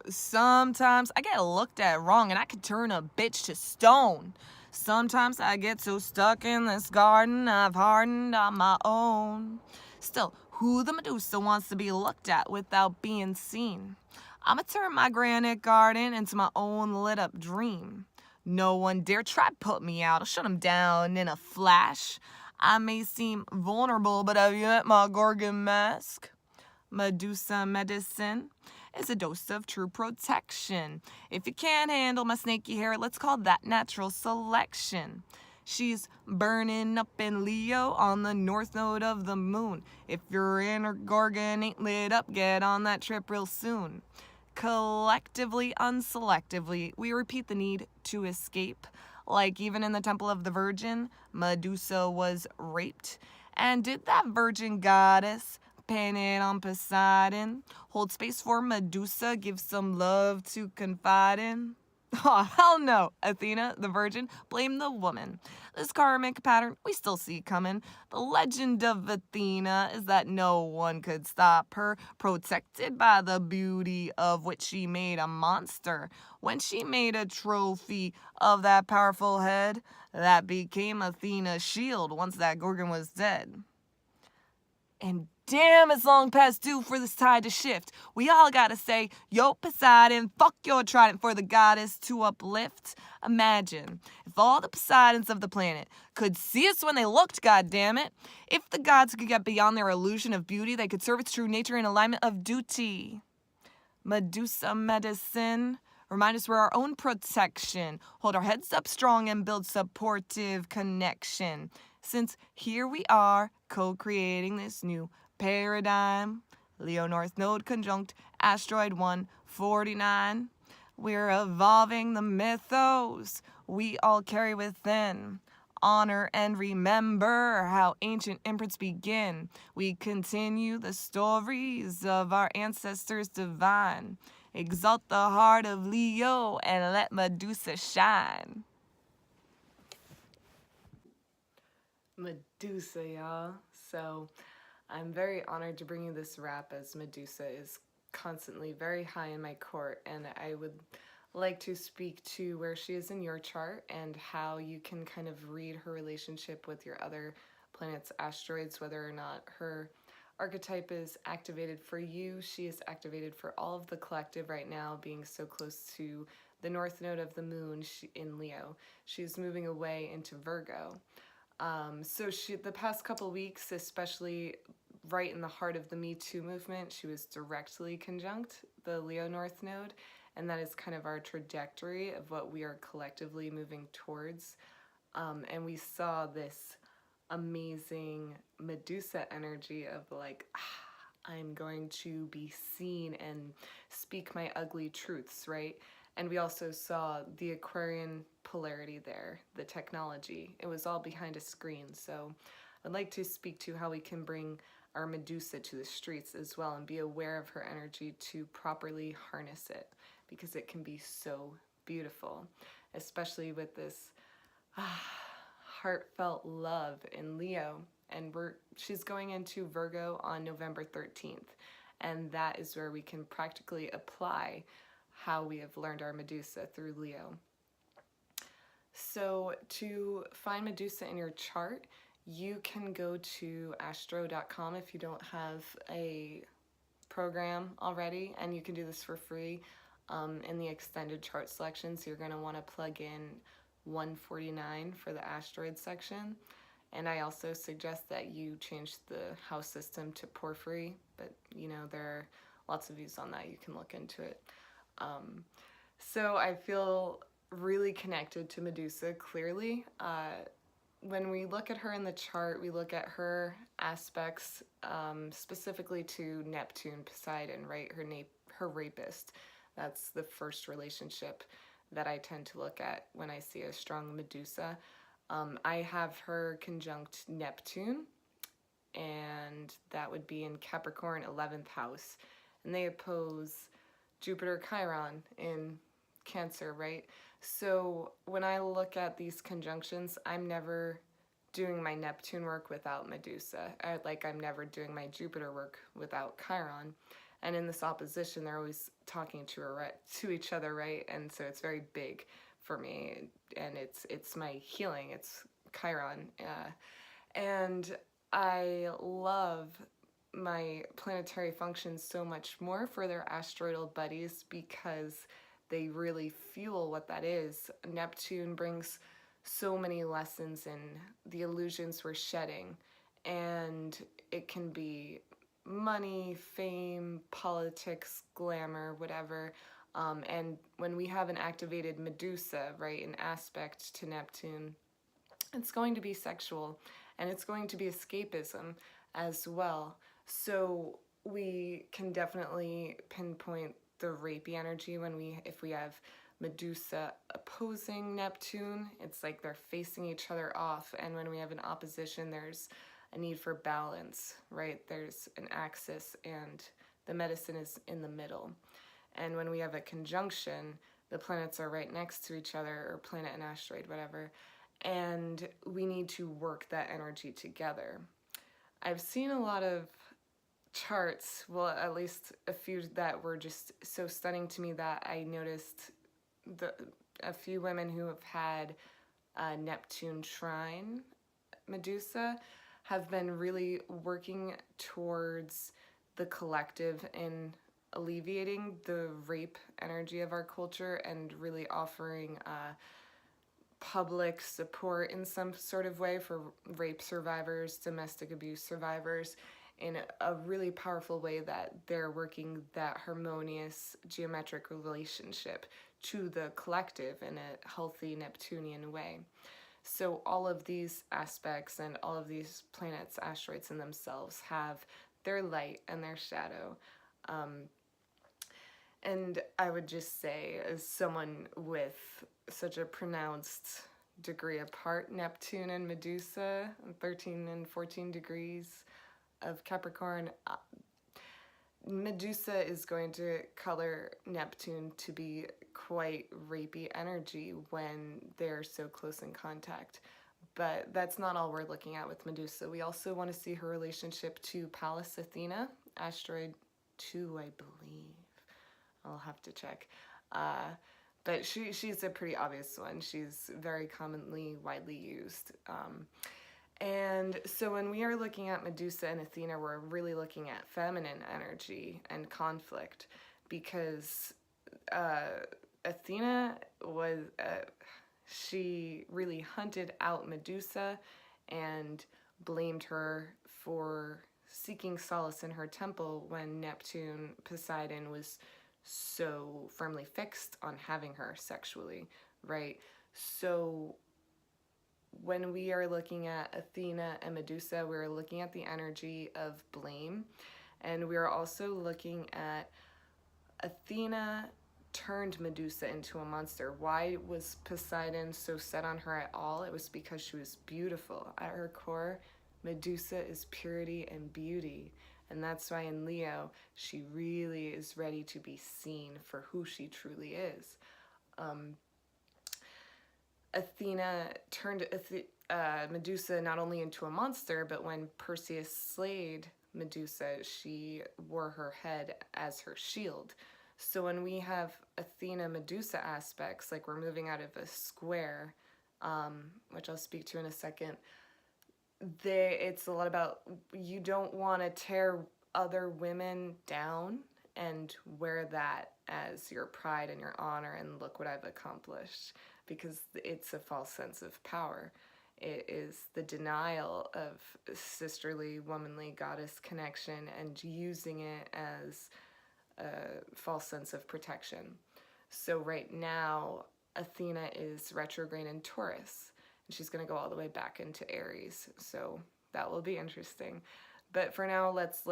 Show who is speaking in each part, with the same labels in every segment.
Speaker 1: Sometimes I get looked at wrong and I could turn a bitch to stone. Sometimes I get so stuck in this garden I've hardened on my own. Still, who the Medusa wants to be looked at without being seen? I'ma turn my granite garden into my own lit up dream. No one dare try put me out. I'll shut 'em down in a flash. I may seem vulnerable, but have you met my gorgon mask? Medusa medicine is a dose of true protection. If you can't handle my snaky hair, let's call that natural selection. She's burning up in Leo on the north node of the moon. If your inner gorgon ain't lit up, get on that trip real soon. Collectively, unselectively, we repeat the need to escape. Like even in the Temple of the Virgin, Medusa was raped. And did that virgin goddess, painted on Poseidon, hold space for Medusa, give some love to confide in? Oh, hell no, Athena, the virgin, blame the woman. This karmic pattern we still see coming. The legend of Athena is that no one could stop her, protected by the beauty of which she made a monster. When she made a trophy of that powerful head, that became Athena's shield once that Gorgon was dead. And damn, it's long past due for this tide to shift. We all gotta say, yo Poseidon, fuck your trident for the goddess to uplift. Imagine if all the Poseidons of the planet could see us when they looked, goddammit. If the gods could get beyond their illusion of beauty, they could serve its true nature in alignment of duty. Medusa medicine. Remind us we're our own protection. Hold our heads up strong and build supportive connection. Since here we are, co-creating this new paradigm. Leo North Node conjunct asteroid 149. We're evolving the mythos we all carry within. Honor and remember how ancient imprints begin. We continue the stories of our ancestors divine. Exalt the heart of Leo and let Medusa shine. Medusa, y'all. So I'm very honored to bring you this rap, as Medusa is constantly very high in my court, and I would like to speak to where she is in your chart and how you can kind of read her relationship with your other planets, asteroids, whether or not her archetype is activated for you. She is activated for all of the collective right now, being so close to the north node of the moon in Leo. She's moving away into Virgo. So the past couple weeks, especially right in the heart of the Me Too movement, she was directly conjunct the Leo North Node, and that is kind of our trajectory of what we are collectively moving towards. And we saw this amazing Medusa energy of like, I'm going to be seen and speak my ugly truths, right? And we also saw the Aquarian polarity there, the technology. It was all behind a screen. So I'd like to speak to how we can bring our Medusa to the streets as well and be aware of her energy to properly harness it, because it can be so beautiful, especially with this heartfelt love in Leo. And she's going into Virgo on November 13th. And that is where we can practically apply how we have learned our Medusa through Leo. So to find Medusa in your chart, you can go to astro.com if you don't have a program already, and you can do this for free in the extended chart selection. So you're going to want to plug in 149 for the asteroid section. And I also suggest that you change the house system to porphyry, but there are lots of views on that. You can look into it. So I feel really connected to Medusa, clearly. When we look at her in the chart, we look at her aspects specifically to Neptune, Poseidon, right? Her rapist. That's the first relationship that I tend to look at when I see a strong Medusa. I have her conjunct Neptune, and that would be in Capricorn 11th house. And they oppose Jupiter Chiron in Cancer, right? So when I look at these conjunctions, I'm never doing my Neptune work without Medusa. I'm never doing my Jupiter work without Chiron. And in this opposition, they're always talking to each other, right? And so it's very big for me, and it's my healing. It's Chiron, and I love my planetary functions so much more for their asteroidal buddies because they really fuel what that is. Neptune brings so many lessons in the illusions we're shedding, and it can be money, fame, politics, glamour, whatever. And when we have an activated Medusa, right, an aspect to Neptune, it's going to be sexual, and it's going to be escapism as well. So we can definitely pinpoint the rapey energy if we have Medusa opposing Neptune. It's like they're facing each other off, and when we have an opposition, there's a need for balance, right? There's an axis, and the medicine is in the middle. And when we have a conjunction, the planets are right next to each other, or planet and asteroid, whatever, and we need to work that energy together. I've seen a lot of charts, well, at least a few that were just so stunning to me that I noticed a few women who have had Neptune trine Medusa have been really working towards the collective in alleviating the rape energy of our culture and really offering public support in some sort of way for rape survivors, domestic abuse survivors, in a really powerful way that they're working that harmonious geometric relationship to the collective in a healthy Neptunian way. So all of these aspects and all of these planets, asteroids in themselves, have their light and their shadow. And I would just say, as someone with such a pronounced degree apart, Neptune and Medusa, 13 and 14 degrees of Capricorn, Medusa is going to color Neptune to be quite rapey energy when they're so close in contact. But that's not all we're looking at with Medusa. We also want to see her relationship to Pallas Athena, asteroid 2, I believe. I'll have to check. But she's a pretty obvious one. She's very commonly, widely used. And so when we are looking at Medusa and Athena, we're really looking at feminine energy and conflict, because Athena was, she really hunted out Medusa and blamed her for seeking solace in her temple when Neptune, Poseidon, was so firmly fixed on having her sexually, right? So when we are looking at Athena and Medusa, we're looking at the energy of blame, and we're also looking at Athena turned Medusa into a monster. Why was Poseidon so set on her at all? It was because she was beautiful. At her core, Medusa is purity and beauty. And that's why in Leo, she really is ready to be seen for who she truly is. Athena turned Medusa not only into a monster, but when Perseus slayed Medusa, she wore her head as her shield. So when we have Athena-Medusa aspects, like we're moving out of a square, which I'll speak to in a second, it's a lot about, you don't want to tear other women down and wear that as your pride and your honor and look what I've accomplished, because it's a false sense of power. It is the denial of sisterly, womanly goddess connection and using it as a false sense of protection. So right now, Athena is retrograde in Taurus, and she's going to go all the way back into Aries. So that will be interesting. But for now, let's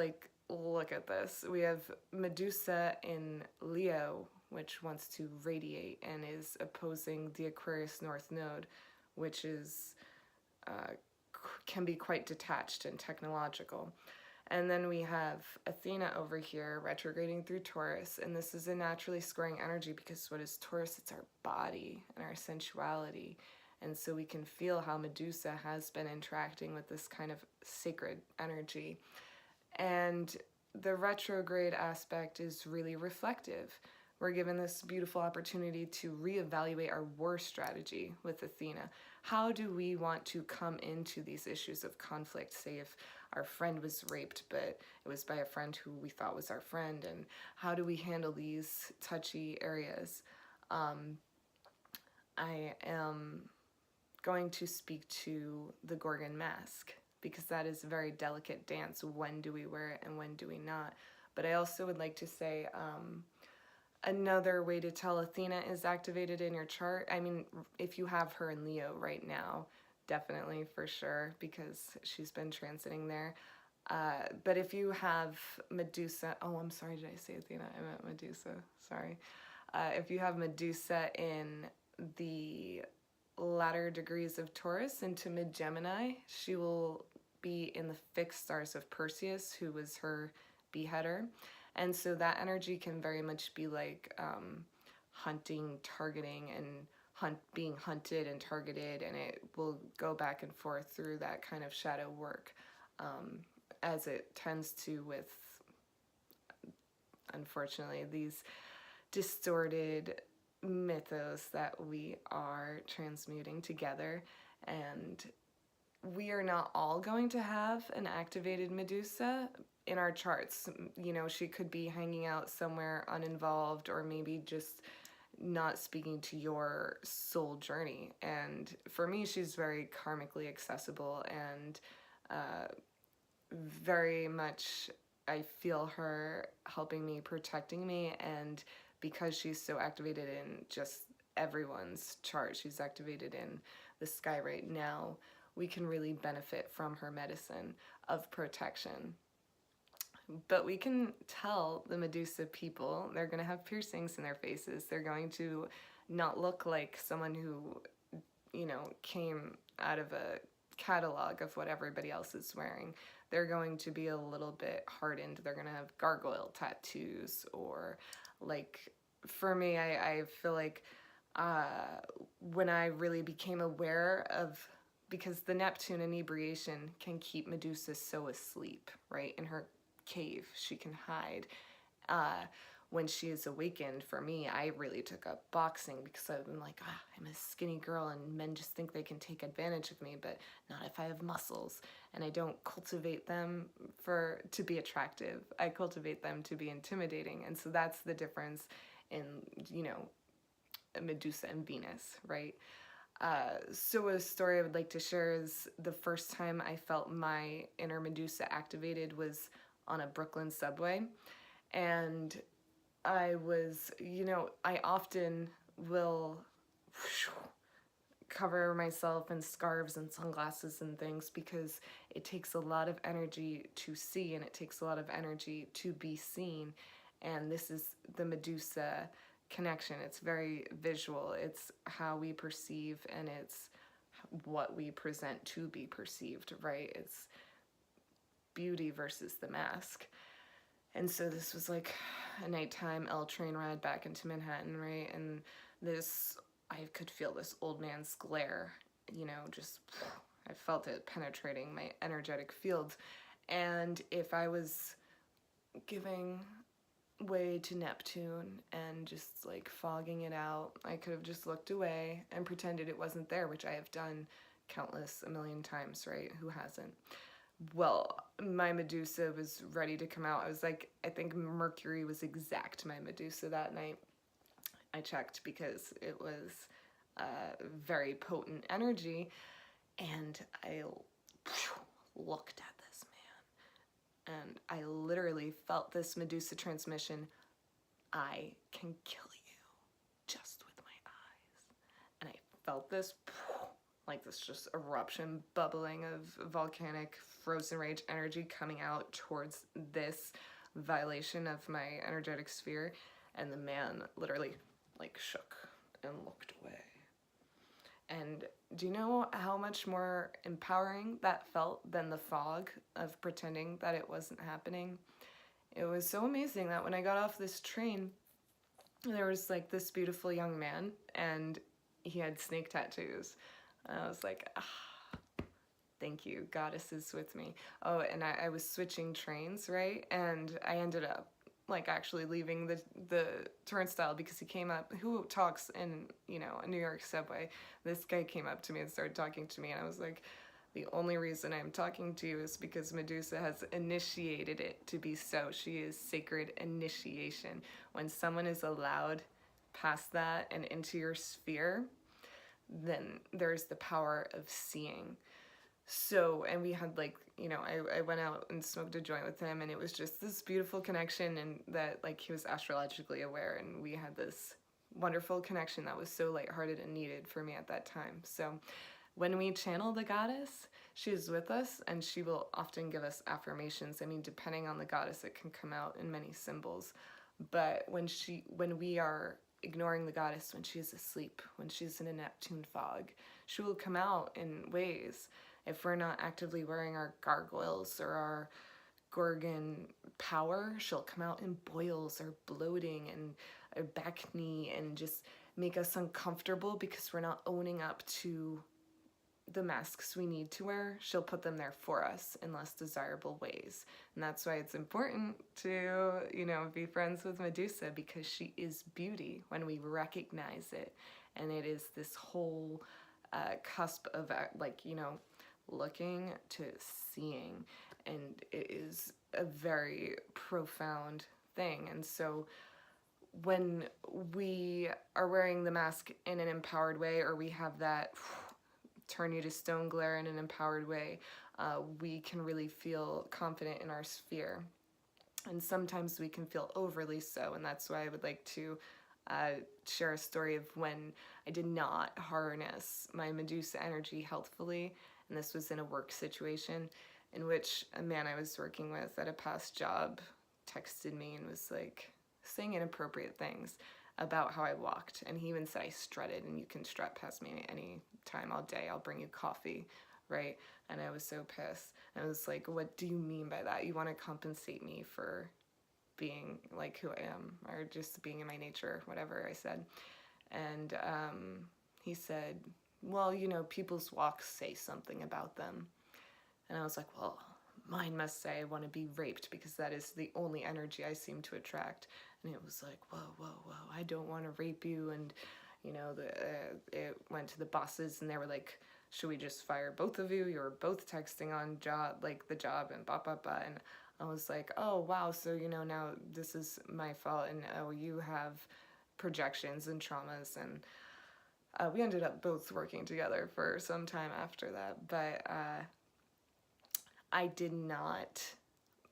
Speaker 1: look at this. We have Medusa in Leo, which wants to radiate and is opposing the Aquarius North Node, which is can be quite detached and technological. And then we have Athena over here retrograding through Taurus, and this is a naturally squaring energy because what is Taurus? It's our body and our sensuality. And so we can feel how Medusa has been interacting with this kind of sacred energy. And the retrograde aspect is really reflective. We're given this beautiful opportunity to reevaluate our war strategy with Athena. How do we want to come into these issues of conflict? Say if our friend was raped, but it was by a friend who we thought was our friend, and how do we handle these touchy areas? I am going to speak to the Gorgon mask, because that is a very delicate dance. When do we wear it and when do we not? But I also would like to say, another way to tell Athena is activated in your chart. I mean, if you have her in Leo right now, definitely for sure, because she's been transiting there. But if you have Medusa, oh, I'm sorry, did I say Athena? I meant Medusa, sorry. If you have Medusa in the latter degrees of Taurus into mid-Gemini, she will be in the fixed stars of Perseus, who was her beheader. And so that energy can very much be like hunting, targeting, and being hunted and targeted, and it will go back and forth through that kind of shadow work, as it tends to with, unfortunately, these distorted mythos that we are transmuting together. And we are not all going to have an activated Medusa in our charts. You know, she could be hanging out somewhere uninvolved, or maybe just not speaking to your soul journey. And for me, she's very karmically accessible, and very much I feel her helping me, protecting me. And because she's so activated in just everyone's chart, she's activated in the sky right now, we can really benefit from her medicine of protection. But we can tell the Medusa people, they're going to have piercings in their faces. They're going to not look like someone who, you know, came out of a catalog of what everybody else is wearing. They're going to be a little bit hardened. They're going to have gargoyle tattoos, or like, for me, I feel like when I really became aware of, because the Neptune inebriation can keep Medusa so asleep, right? In her cave, she can hide. When she is awakened, for me, I really took up boxing, because I've been like, I'm a skinny girl and men just think they can take advantage of me, but not if I have muscles. And I don't cultivate them to be attractive. I cultivate them to be intimidating. And so that's the difference in, you know, Medusa and Venus, right? So a story I would like to share is the first time I felt my inner Medusa activated was on a Brooklyn subway. And I was, you know, I often will cover myself in scarves and sunglasses and things, because it takes a lot of energy to see, and it takes a lot of energy to be seen. And this is the Medusa connection. It's very visual. It's how we perceive, and it's what we present to be perceived, right? It's beauty versus the mask. And so this was like a nighttime L train ride back into Manhattan, right? And I could feel this old man's glare, you know, just, I felt it penetrating my energetic field. And if I was giving way to Neptune and just like fogging it out, I could have just looked away and pretended it wasn't there, which I have done countless a million times, right? Who hasn't? Well, my Medusa was ready to come out. I was like, I think Mercury was exact my Medusa that night. I checked, because it was very potent energy, and I looked at this man, and I literally felt this Medusa transmission. I can kill you just with my eyes. And I felt this, like this just eruption, bubbling of volcanic frozen rage energy coming out towards this violation of my energetic sphere. And the man literally like shook and looked away. And do you know how much more empowering that felt than the fog of pretending that it wasn't happening? It was so amazing that when I got off this train, there was like this beautiful young man, and he had snake tattoos. And I was like, Thank you. Goddess is with me. Oh, and I was switching trains, right? And I ended up like actually leaving the turnstile because he came up. Who talks in, you know, a New York subway? This guy came up to me and started talking to me, and I was like, the only reason I'm talking to you is because Medusa has initiated it to be so. She is sacred initiation. When someone is allowed past that and into your sphere, then there's the power of seeing. So, and we had like, you know, I went out and smoked a joint with him, and it was just this beautiful connection, and that like he was astrologically aware, and we had this wonderful connection that was so lighthearted and needed for me at that time. So when we channel the goddess, she is with us, and she will often give us affirmations. I mean, depending on the goddess, it can come out in many symbols. But when we are ignoring the goddess, when she is asleep, when she's in a Neptune fog, she will come out in ways. If we're not actively wearing our gargoyles or our gorgon power, she'll come out in boils or bloating and a back knee and just make us uncomfortable because we're not owning up to the masks we need to wear. She'll put them there for us in less desirable ways. And that's why it's important to, you know, be friends with Medusa, because she is beauty when we recognize it. And it is this whole cusp of like, you know, looking to seeing, and it is a very profound thing. And so when we are wearing the mask in an empowered way, or we have that turn you to stone glare in an empowered way, we can really feel confident in our sphere. And sometimes we can feel overly so, and that's why I would like to share a story of when I did not harness my Medusa energy healthfully. And this was in a work situation in which a man I was working with at a past job texted me and was like saying inappropriate things about how I walked. And he even said I strutted, and you can strut past me any time all day. I'll bring you coffee, right? And I was so pissed. And I was like, what do you mean by that? You want to compensate me for being like who I am, or just being in my nature, whatever I said. And he said, well, you know, people's walks say something about them. And I was like, well, mine must say I want to be raped, because that is the only energy I seem to attract. And it was like, whoa, whoa, whoa, I don't want to rape you. And, you know, it went to the bosses, and they were like, should we just fire both of you? You're both texting on the job, and blah, blah, blah. And I was like, oh, wow, so, you know, now this is my fault, and oh, you have projections and traumas. And we ended up both working together for some time after that, but I did not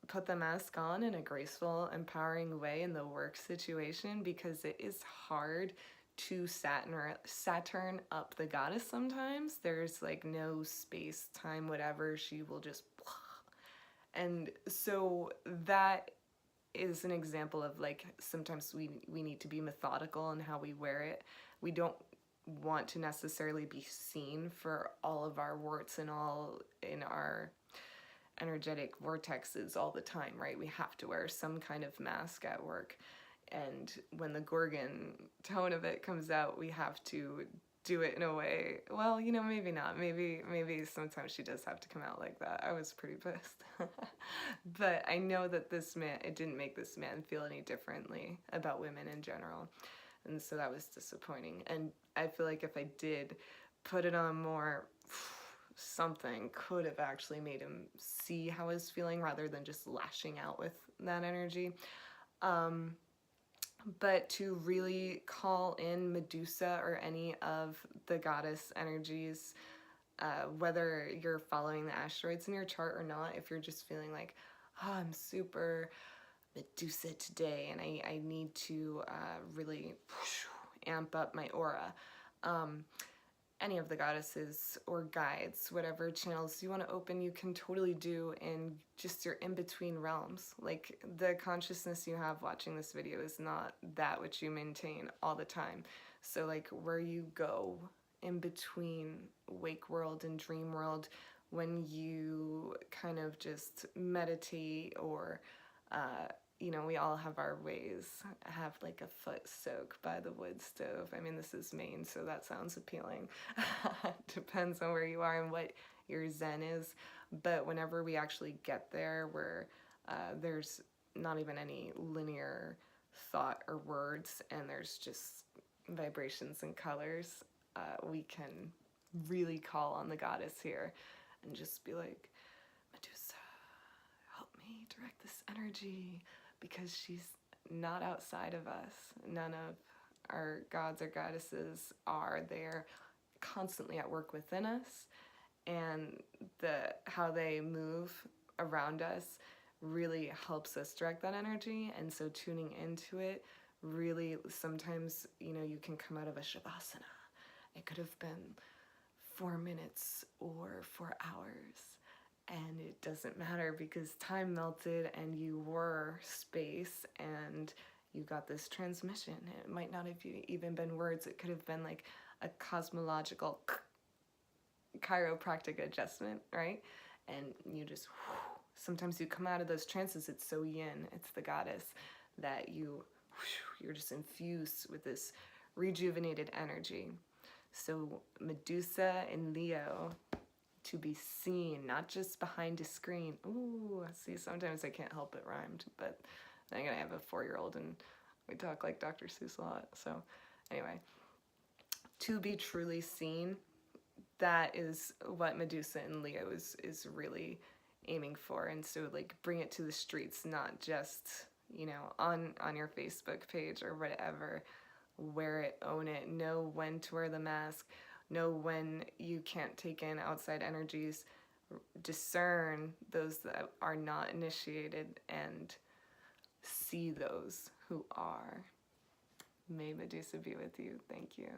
Speaker 1: put the mask on in a graceful, empowering way in the work situation, because it is hard to Saturn up the goddess sometimes. There's like no space, time, whatever. She will just blah. And so that is an example of like sometimes we need to be methodical in how we wear it. We don't want to necessarily be seen for all of our warts and all in our energetic vortexes all the time, right? We have to wear some kind of mask at work. And when the gorgon tone of it comes out, we have to do it in a way, well, you know, maybe not. Maybe sometimes she does have to come out like that. I was pretty pissed. But I know that it didn't make this man feel any differently about women in general. And so that was disappointing. And I feel like if I did put it on more, something could have actually made him see how I was feeling rather than just lashing out with that energy. But to really call in Medusa or any of the goddess energies, whether you're following the asteroids in your chart or not, if you're just feeling like, oh, I'm super Medusa today and I need to really amp up my aura. Any of the goddesses or guides, whatever channels you want to open, you can totally do in just your in-between realms. Like the consciousness you have watching this video is not that which you maintain all the time. So like where you go in between wake world and dream world, when you kind of just meditate or you know, we all have our ways. I have like a foot soak by the wood stove. I mean, this is Maine, so that sounds appealing. Depends on where you are and what your zen is. But whenever we actually get there, where there's not even any linear thought or words, and there's just vibrations and colors, we can really call on the goddess here and just be like, Medusa, help me direct this energy, because she's not outside of us. None of our gods or goddesses are. They're constantly at work within us, and how they move around us really helps us direct that energy. And so tuning into it really, sometimes, you know, you can come out of a shavasana. It could have been 4 minutes or 4 hours, and it doesn't matter, because time melted and you were space, and you got this transmission. It might not have even been words. It could have been like a cosmological chiropractic adjustment, right? And you just, sometimes you come out of those trances. It's so yin, it's the goddess, that you're just infused with this rejuvenated energy. So Medusa in Leo, to be seen, not just behind a screen. Ooh, see, sometimes I can't help it rhymed, but then again, I have a 4-year-old and we talk like Dr. Seuss a lot. So anyway, to be truly seen, that is what Medusa in Leo is really aiming for. And so, like, bring it to the streets, not just, you know, on your Facebook page or whatever. Wear it, own it, know when to wear the mask, know when you can't take in outside energies, discern those that are not initiated, and see those who are. May Medusa be with you. Thank you.